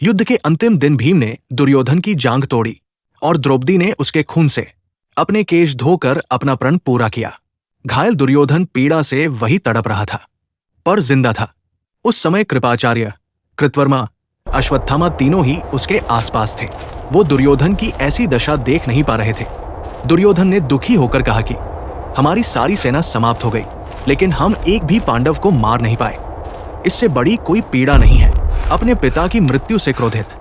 युद्ध के अंतिम दिन भीम ने दुर्योधन की जांघ तोड़ी और द्रौपदी ने उसके खून से अपने केश धोकर अपना प्रण पूरा किया। घायल दुर्योधन पीड़ा से वही तड़प रहा था, पर जिंदा था। उस समय कृपाचार्य, कृतवर्मा, अश्वत्थामा तीनों ही उसके आसपास थे। वो दुर्योधन की ऐसी दशा देख नहीं पा रहे थे। दुर्योधन ने दुखी होकर कहा कि हमारी सारी सेना समाप्त हो गई, लेकिन हम एक भी पांडव को मार नहीं पाए। इससे बड़ी कोई पीड़ा नहीं है। अपने पिता की मृत्यु से क्रोधित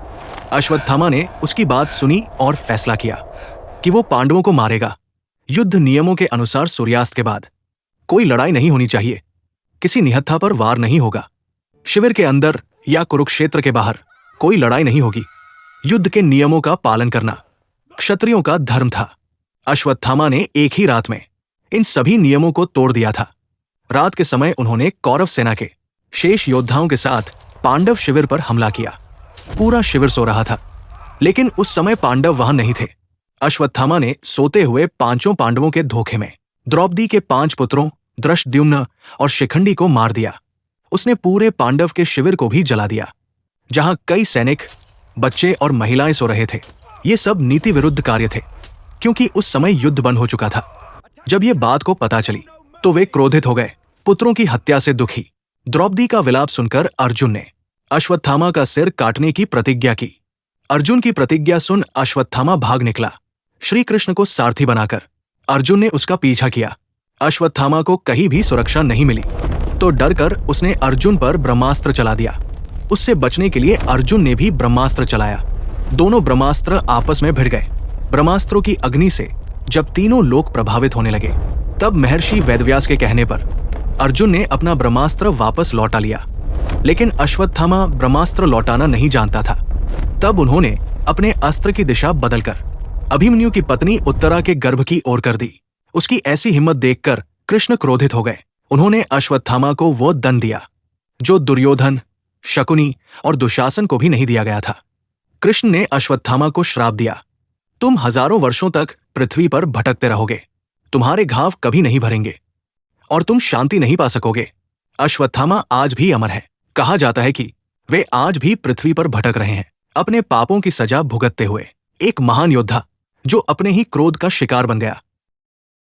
अश्वत्थामा ने उसकी बात सुनी और फैसला किया कि वो पांडवों को मारेगा। युद्ध नियमों के अनुसार सूर्यास्त के बाद कोई लड़ाई नहीं होनी चाहिए। किसी निहत्था पर वार नहीं होगा। शिविर के अंदर या कुरुक्षेत्र के बाहर कोई लड़ाई नहीं होगी। युद्ध के नियमों का पालन करना क्षत्रियों का धर्म था। अश्वत्थामा ने एक ही रात में इन सभी नियमों को तोड़ दिया था। रात के समय उन्होंने कौरव सेना के शेष योद्धाओं के साथ पांडव शिविर पर हमला किया। पूरा शिविर सो रहा था, लेकिन उस समय पांडव वहां नहीं थे। अश्वत्थामा ने सोते हुए पांचों पांडवों के धोखे में द्रौपदी के 5 पुत्रों धृष्टद्युम्न और शिखंडी को मार दिया। उसने पूरे पांडव के शिविर को भी जला दिया, जहां कई सैनिक, बच्चे और महिलाएं सो रहे थे। ये सब नीति विरुद्ध कार्य थे, क्योंकि उस समय युद्ध बंद हो चुका था। जब ये बात को पता चली तो वे क्रोधित हो गए। पुत्रों की हत्या से दुखी द्रौपदी का विलाप सुनकर अर्जुन ने अश्वत्थामा का सिर काटने की प्रतिज्ञा की। अर्जुन की प्रतिज्ञा सुन अश्वत्थामा भाग निकला। श्री कृष्ण को सारथी बनाकर अर्जुन ने उसका पीछा किया। अश्वत्थामा को कहीं भी सुरक्षा नहीं मिली, तो डरकर उसने अर्जुन पर ब्रह्मास्त्र चला दिया। उससे बचने के लिए अर्जुन ने भी ब्रह्मास्त्र चलाया। दोनों ब्रह्मास्त्र आपस में भिड़ गए। ब्रह्मास्त्रों की अग्नि से जब तीनों लोग प्रभावित होने लगे, तब महर्षि वेदव्यास के कहने पर अर्जुन ने अपना ब्रह्मास्त्र वापस लौटा लिया। लेकिन अश्वत्थामा ब्रह्मास्त्र लौटाना नहीं जानता था। तब उन्होंने अपने अस्त्र की दिशा बदलकर अभिमन्यु की पत्नी उत्तरा के गर्भ की ओर कर दी। उसकी ऐसी हिम्मत देखकर कृष्ण क्रोधित हो गए। उन्होंने अश्वत्थामा को वो दंड दिया जो दुर्योधन, शकुनी और दुशासन को भी नहीं दिया गया था। कृष्ण ने अश्वत्थामा को श्राप दिया, तुम हजारों वर्षों तक पृथ्वी पर भटकते रहोगे। तुम्हारे घाव कभी नहीं भरेंगे और तुम शांति नहीं पा सकोगे। अश्वत्थामा आज भी अमर है। कहा जाता है कि वे आज भी पृथ्वी पर भटक रहे हैं, अपने पापों की सजा भुगतते हुए। एक महान योद्धा जो अपने ही क्रोध का शिकार बन गया।